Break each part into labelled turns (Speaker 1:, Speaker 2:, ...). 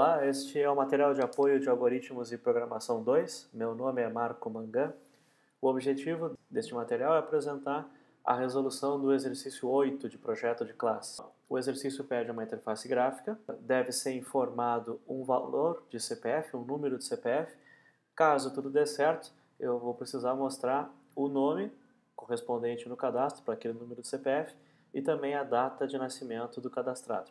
Speaker 1: Olá, este é o material de apoio de algoritmos e programação 2. Meu nome é Marco Mangan. O objetivo deste material é apresentar a resolução do exercício 8 de projeto de classe. O exercício pede uma interface gráfica, deve ser informado um valor de CPF, um número de CPF. Caso tudo dê certo, eu vou precisar mostrar o nome correspondente no cadastro para aquele número de CPF e também a data de nascimento do cadastrado.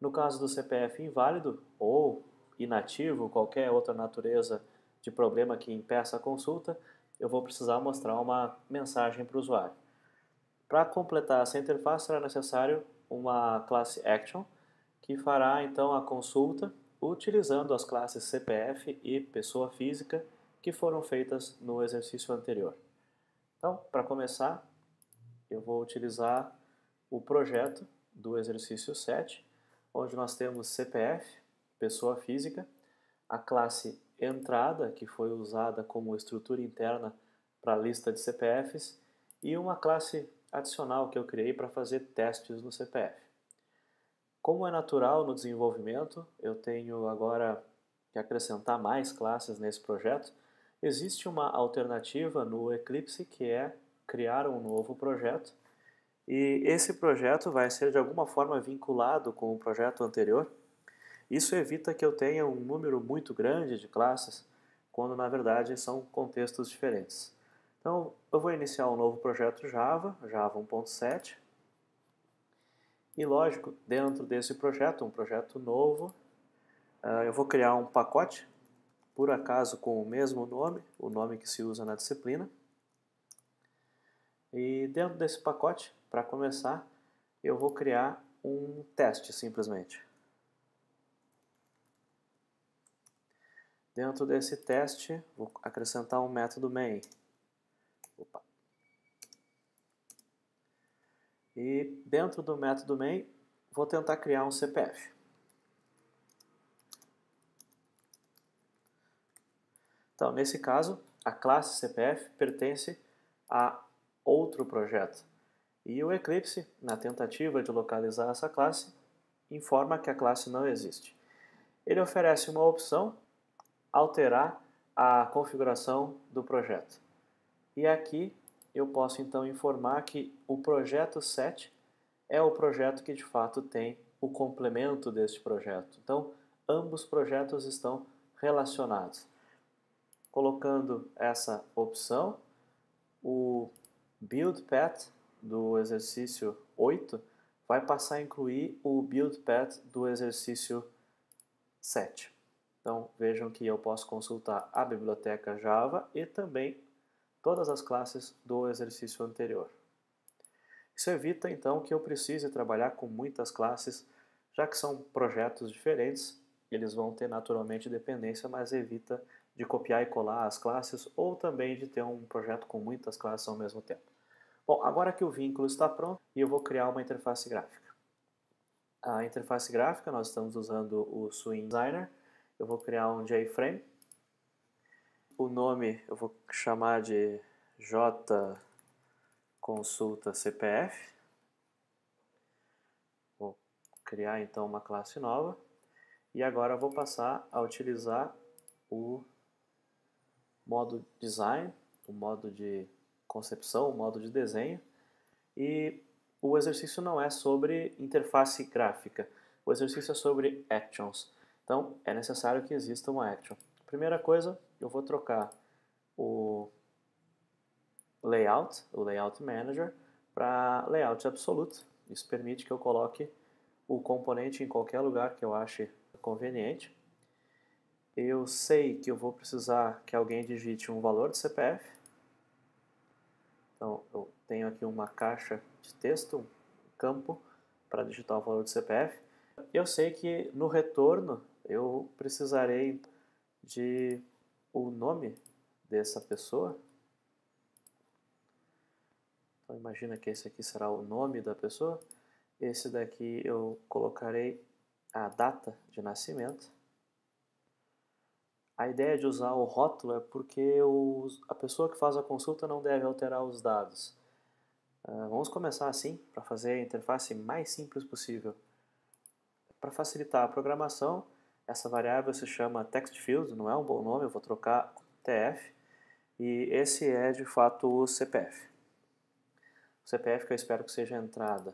Speaker 1: No caso do CPF inválido ou inativo, qualquer outra natureza de problema que impeça a consulta, eu vou precisar mostrar uma mensagem para o usuário. Para completar essa interface será necessário uma classe Action, que fará então a consulta utilizando as classes CPF e pessoa física que foram feitas no exercício anterior. Então, para começar, eu vou utilizar o projeto do exercício 7, onde nós temos CPF, pessoa física, a classe entrada, que foi usada como estrutura interna para a lista de CPFs, e uma classe adicional que eu criei para fazer testes no CPF. Como é natural no desenvolvimento, eu tenho agora que acrescentar mais classes nesse projeto. Existe uma alternativa no Eclipse que é criar um novo projeto, e esse projeto vai ser de alguma forma vinculado com o projeto anterior. Isso evita que eu tenha um número muito grande de classes, quando na verdade são contextos diferentes. Então eu vou iniciar um novo projeto Java 1.7. E lógico, dentro desse projeto, um projeto novo, eu vou criar um pacote, por acaso com o mesmo nome, o nome que se usa na disciplina. E dentro desse pacote, para começar, eu vou criar um teste simplesmente. Dentro desse teste, vou acrescentar um método main. E dentro do método main, vou tentar criar um CPF. Então, nesse caso, a classe CPF pertence a outro projeto. E o Eclipse, na tentativa de localizar essa classe, informa que a classe não existe. Ele oferece uma opção, alterar a configuração do projeto. E aqui eu posso então informar que o projeto 7 é o projeto que de fato tem o complemento deste projeto. Então, ambos projetos estão relacionados. Colocando essa opção, o build path do exercício 8 vai passar a incluir o build path do exercício 7. Então vejam que eu posso consultar a biblioteca Java e também todas as classes do exercício anterior. Isso evita então que eu precise trabalhar com muitas classes, já que são projetos diferentes, eles vão ter naturalmente dependência, mas evita de copiar e colar as classes ou também de ter um projeto com muitas classes ao mesmo tempo. Bom, agora que o vínculo está pronto, eu vou criar uma interface gráfica. A interface gráfica, nós estamos usando o Swing Designer. Eu vou criar um JFrame. O nome eu vou chamar de JConsultaCPF. Vou criar então uma classe nova. E agora eu vou passar a utilizar o modo Design, o modo de concepção, o modo de desenho. E o exercício não é sobre interface gráfica, o exercício é sobre actions. Então é necessário que exista uma action. Primeira coisa, eu vou trocar o Layout Manager, para Layout Absolute. Isso permite que eu coloque o componente em qualquer lugar que eu ache conveniente. Eu sei que eu vou precisar que alguém digite um valor de CPF. Então, eu tenho aqui uma caixa de texto, um campo, para digitar o valor do CPF. Eu sei que no retorno eu precisarei de o nome dessa pessoa. Então, imagina que esse aqui será o nome da pessoa. Esse daqui eu colocarei a data de nascimento. A ideia de usar o rótulo é porque a pessoa que faz a consulta não deve alterar os dados. Vamos começar assim, para fazer a interface mais simples possível. Para facilitar a programação, Essa variável se chama TextField, não é um bom nome, eu vou trocar TF. E esse é de fato o CPF. O CPF que eu espero que seja a entrada.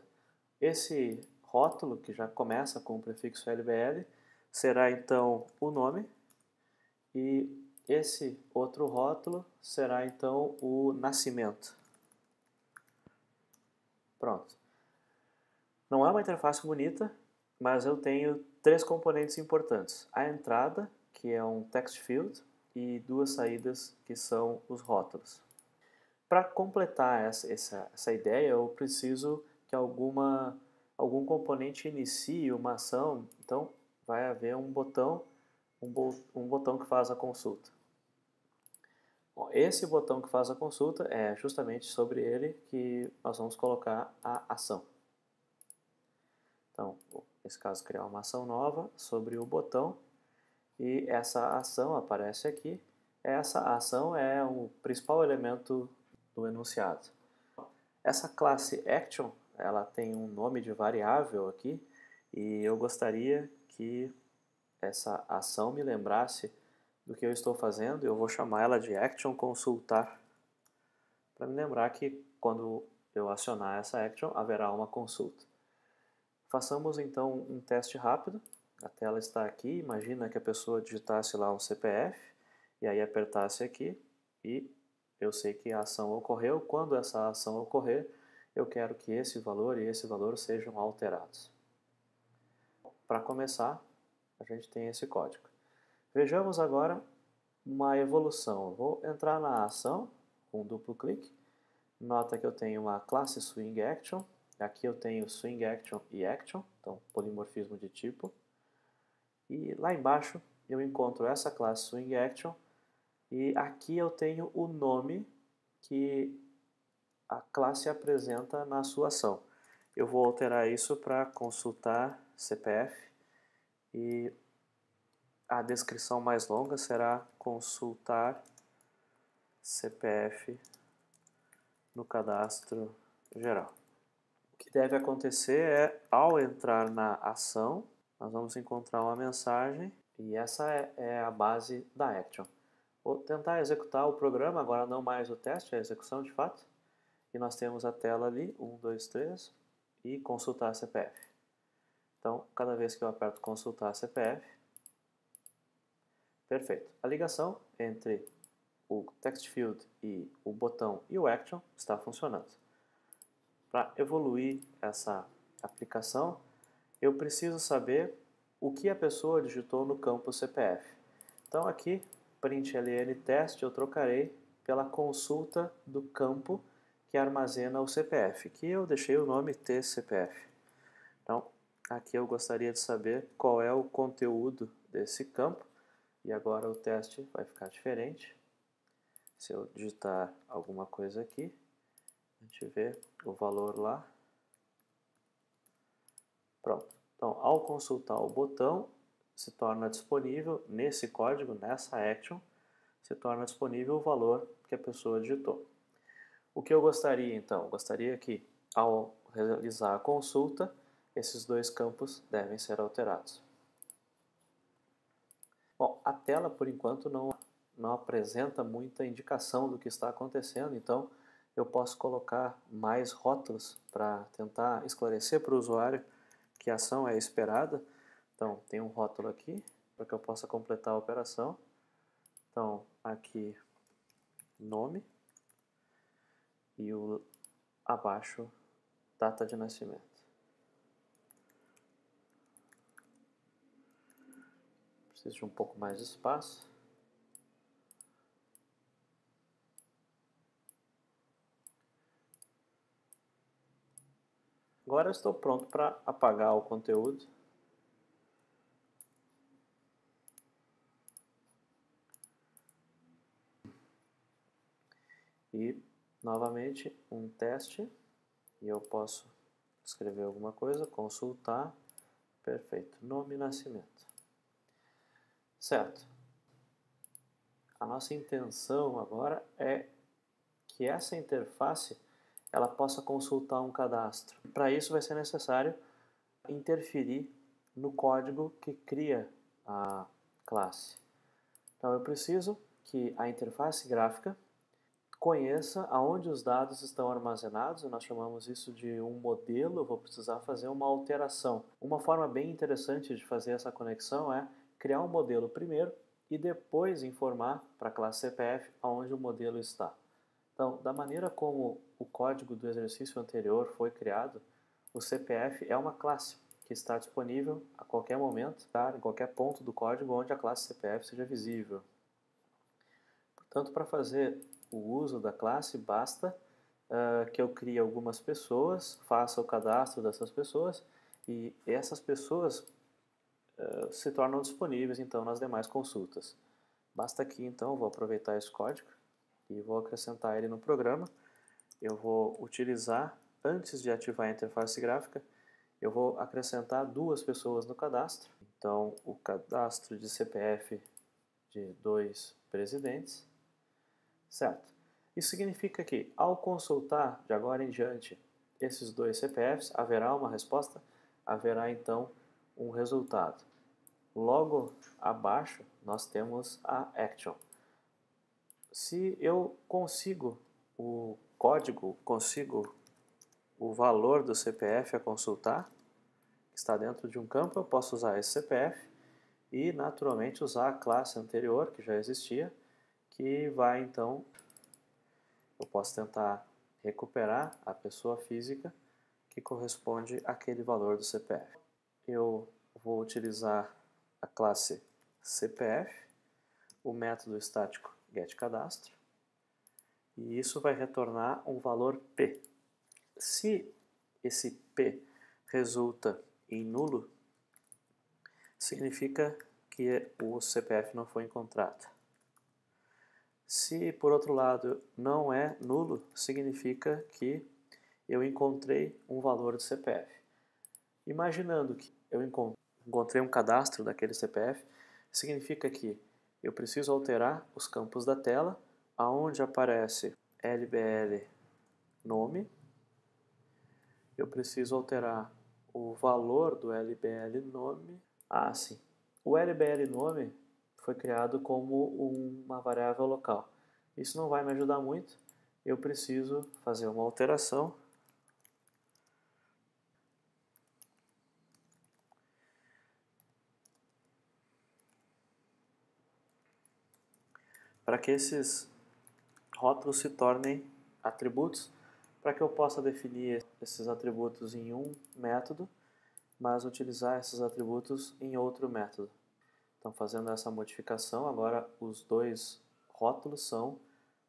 Speaker 1: Esse rótulo, que já começa com o prefixo LBL, será então o nome. E esse outro rótulo será então o nascimento. Pronto. Não é uma interface bonita, mas eu tenho 3 componentes importantes. A entrada, que é um text field, e 2 saídas, que são os rótulos. Para completar essa ideia, eu preciso que algum componente inicie uma ação, então vai haver um botão que faz a consulta. Bom, esse botão que faz a consulta é justamente sobre ele que nós vamos colocar a ação. Então, nesse caso, criar uma ação nova sobre o botão e essa ação aparece aqui. Essa ação é o principal elemento do enunciado. Essa classe Action, ela tem um nome de variável aqui e eu gostaria que essa ação me lembrasse do que eu estou fazendo. Eu vou chamar ela de Action Consultar para me lembrar que quando eu acionar essa Action haverá uma consulta. Façamos então um teste rápido. A tela está aqui. Imagina que a pessoa digitasse lá um CPF e aí apertasse aqui e eu sei que a ação ocorreu. Quando essa ação ocorrer, eu quero que esse valor e esse valor sejam alterados. Para começar, a gente tem esse código. Vejamos agora uma evolução. Eu vou entrar na ação com um duplo clique. Nota que eu tenho uma classe SwingAction. Aqui eu tenho SwingAction e Action, então polimorfismo de tipo. E lá embaixo eu encontro essa classe SwingAction e aqui eu tenho o nome que a classe apresenta na sua ação. Eu vou alterar isso para consultar CPF e a descrição mais longa será consultar CPF no cadastro geral. O que deve acontecer é, ao entrar na ação, nós vamos encontrar uma mensagem e essa é a base da Action. Vou tentar executar o programa, agora não mais o teste, a execução de fato. E nós temos a tela ali, 1, 2, 3, e consultar CPF. Então, cada vez que eu aperto consultar CPF, perfeito. A ligação entre o text field e o botão e o action está funcionando. Para evoluir essa aplicação, eu preciso saber o que a pessoa digitou no campo CPF. Então aqui, println test, eu trocarei pela consulta do campo que armazena o CPF, que eu deixei o nome tCPF. Então, aqui eu gostaria de saber qual é o conteúdo desse campo, e agora o teste vai ficar diferente. Se eu digitar alguma coisa aqui, a gente vê o valor lá. Pronto. Então, ao consultar o botão, se torna disponível nesse código, nessa action, se torna disponível o valor que a pessoa digitou. O que eu gostaria então? Eu gostaria que, ao realizar a consulta, esses 2 campos devem ser alterados. Bom, a tela, por enquanto, não apresenta muita indicação do que está acontecendo, então eu posso colocar mais rótulos para tentar esclarecer para o usuário que a ação é esperada. Então, tem um rótulo aqui para que eu possa completar a operação. Então, aqui, nome e abaixo, data de nascimento. Preciso de um pouco mais de espaço. Agora eu estou pronto para apagar o conteúdo. E, novamente, um teste. E eu posso escrever alguma coisa, consultar. Perfeito. Nome e nascimento. Certo. A nossa intenção agora é que essa interface ela possa consultar um cadastro. Para isso vai ser necessário interferir no código que cria a classe. Então eu preciso que a interface gráfica conheça aonde os dados estão armazenados, nós chamamos isso de um modelo, eu vou precisar fazer uma alteração. Uma forma bem interessante de fazer essa conexão é criar um modelo primeiro e depois informar para a classe CPF aonde o modelo está. Então, da maneira como o código do exercício anterior foi criado, o CPF é uma classe que está disponível a qualquer momento, tá? Em qualquer ponto do código onde a classe CPF seja visível. Portanto, para fazer o uso da classe, basta que eu crie algumas pessoas, faça o cadastro dessas pessoas e essas pessoas se tornam disponíveis então nas demais consultas. Basta aqui então, eu vou aproveitar esse código e vou acrescentar ele no programa. Eu vou utilizar, antes de ativar a interface gráfica, eu vou acrescentar duas pessoas no cadastro. Então, o cadastro de CPF de 2 presidentes, certo? Isso significa que, ao consultar de agora em diante esses 2 CPFs, haverá uma resposta, haverá então um resultado. Logo abaixo, nós temos a action. Se eu consigo o código, consigo o valor do CPF a consultar, que está dentro de um campo, eu posso usar esse CPF e, naturalmente, usar a classe anterior, que já existia, que vai então... Eu posso tentar recuperar a pessoa física que corresponde àquele valor do CPF. Eu vou utilizar a classe CPF, o método estático getCadastro, e isso vai retornar um valor P. Se esse P resulta em nulo, significa que o CPF não foi encontrado. Se, por outro lado, não é nulo, significa que eu encontrei um valor do CPF. Imaginando que eu encontrei um cadastro daquele CPF, significa que eu preciso alterar os campos da tela, aonde aparece LBL nome. Eu preciso alterar o valor do LBL nome. Ah, sim. O LBL nome foi criado como uma variável local. Isso não vai me ajudar muito. Eu preciso fazer uma alteração para que esses rótulos se tornem atributos, para que eu possa definir esses atributos em um método, mas utilizar esses atributos em outro método. Então, fazendo essa modificação, agora os 2 rótulos são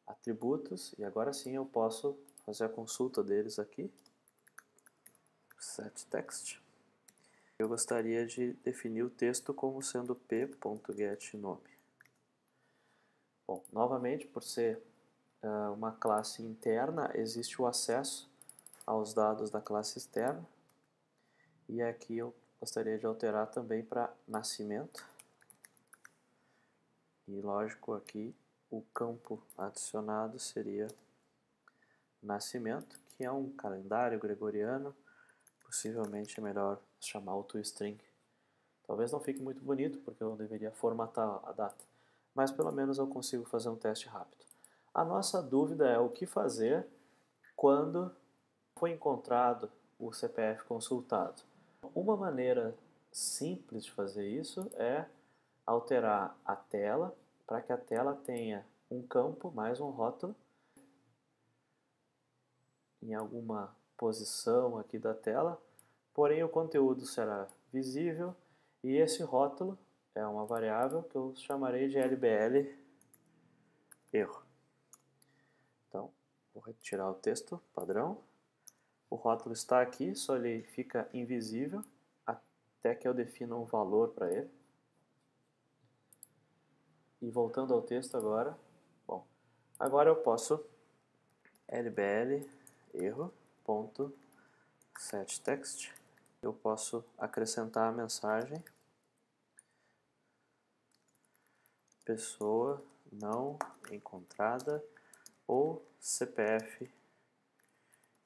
Speaker 1: atributos e agora sim eu posso fazer a consulta deles aqui. setText. Eu gostaria de definir o texto como sendo p.getNome. Bom, novamente, por ser uma classe interna, existe o acesso aos dados da classe externa. E aqui eu gostaria de alterar também para nascimento. E lógico, aqui o campo adicionado seria nascimento, que é um calendário gregoriano. Possivelmente é melhor chamar o toString. Talvez não fique muito bonito, porque eu deveria formatar a data. Mas pelo menos eu consigo fazer um teste rápido. A nossa dúvida é o que fazer quando foi encontrado o CPF consultado. Uma maneira simples de fazer isso é alterar a tela para que a tela tenha um campo mais um rótulo em alguma posição aqui da tela, porém o conteúdo será visível e esse rótulo é uma variável que eu chamarei de LBL erro. Então, vou retirar o texto padrão. O rótulo está aqui, só ele fica invisível até que eu defina um valor para ele. E voltando ao texto agora, bom, agora eu posso LBL erro.setText. Eu posso acrescentar a mensagem pessoa não encontrada ou CPF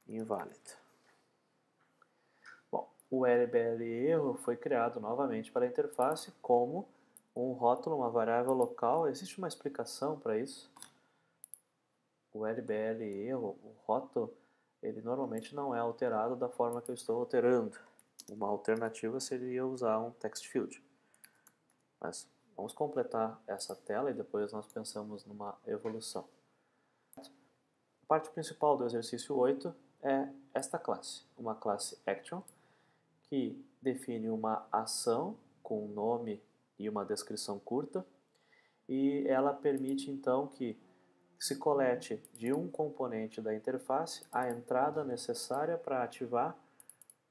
Speaker 1: inválido. Bom, o LBL erro foi criado novamente para a interface como Um rótulo, uma variável local, existe uma explicação para isso. O LBLE, o rótulo, ele normalmente não é alterado da forma que eu estou alterando. Uma alternativa seria usar um text field. Mas vamos completar essa tela e depois nós pensamos numa evolução. A parte principal do exercício 8 é esta classe, uma classe action, que define uma ação com um nome e uma descrição curta, e ela permite então que se colete de um componente da interface a entrada necessária para ativar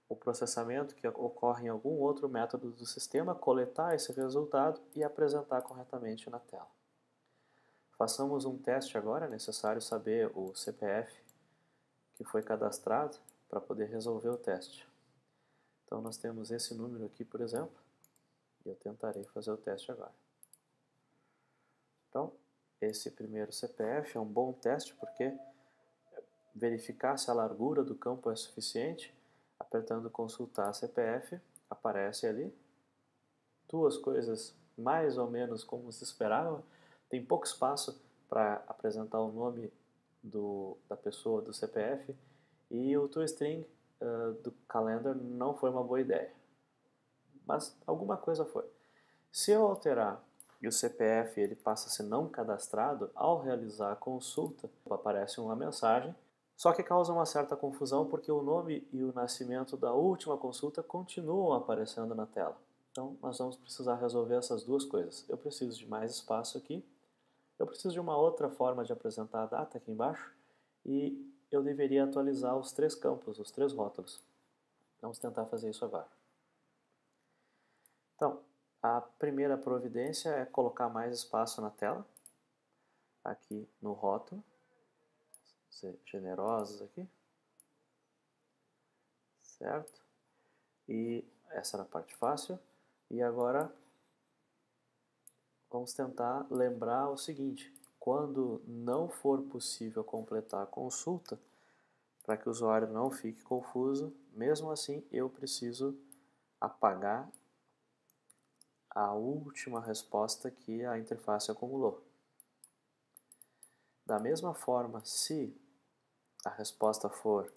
Speaker 1: o processamento que ocorre em algum outro método do sistema, coletar esse resultado e apresentar corretamente na tela. Façamos um teste agora, é necessário saber o CPF que foi cadastrado para poder resolver o teste. Então nós temos esse número aqui, por exemplo, e eu tentarei fazer o teste agora. Então, esse primeiro CPF é um bom teste porque verificar se a largura do campo é suficiente, apertando consultar CPF, aparece ali duas coisas mais ou menos como se esperava. Tem pouco espaço para apresentar o nome da pessoa do CPF e o toString do calendar não foi uma boa ideia. Mas alguma coisa foi. Se eu alterar e o CPF ele passa a ser não cadastrado, ao realizar a consulta aparece uma mensagem, só que causa uma certa confusão porque o nome e o nascimento da última consulta continuam aparecendo na tela. Então nós vamos precisar resolver essas duas coisas. Eu preciso de mais espaço aqui, eu preciso de uma outra forma de apresentar a data aqui embaixo e eu deveria atualizar os três campos, os três rótulos. Vamos tentar fazer isso agora. Então, a primeira providência é colocar mais espaço na tela, aqui no rótulo, ser generosos aqui, certo? E essa era a parte fácil. E agora vamos tentar lembrar o seguinte: quando não for possível completar a consulta, para que o usuário não fique confuso, mesmo assim eu preciso apagar a última resposta que a interface acumulou. Da mesma forma, se a resposta for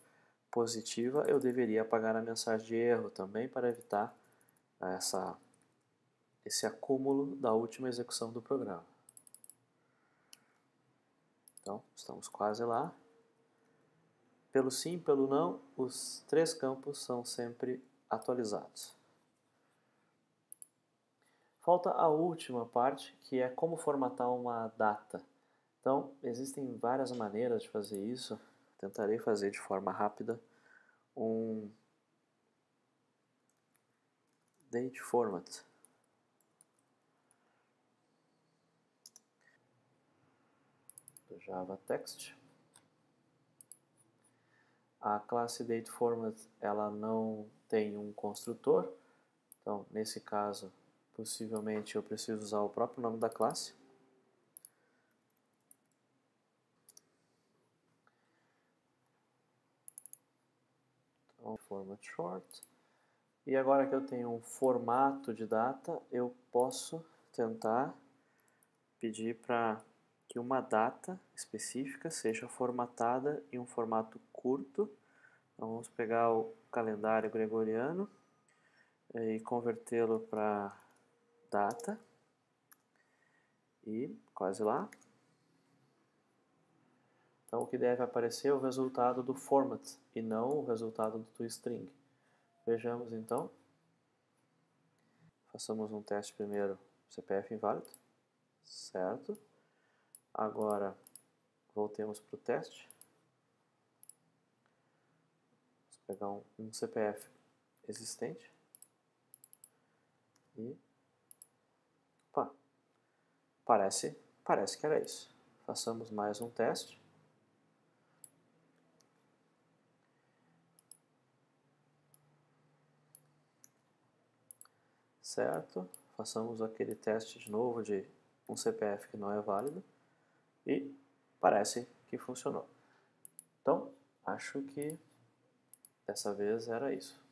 Speaker 1: positiva, eu deveria apagar a mensagem de erro também para evitar esse acúmulo da última execução do programa. Então, estamos quase lá. Pelo sim e pelo não, os três campos são sempre atualizados. Falta a última parte, que é como formatar uma data. Então, existem várias maneiras de fazer isso. Tentarei fazer de forma rápida um date format. Do Java Text. A classe dateFormat ela não tem um construtor, então nesse caso possivelmente eu preciso usar o próprio nome da classe. Então, format short. E agora que eu tenho um formato de data, eu posso tentar pedir para que uma data específica seja formatada em um formato curto. Então vamos pegar o calendário gregoriano e convertê-lo para data. E quase lá. Então o que deve aparecer é o resultado do format e não o resultado do toString. Vejamos então. Façamos um teste primeiro, CPF inválido. Certo. Agora voltemos para o teste. Vamos pegar um CPF existente. E opa, parece que era isso. Façamos mais um teste. Certo. Façamos aquele teste de novo de um CPF que não é válido. E parece que funcionou. Então, acho que dessa vez era isso.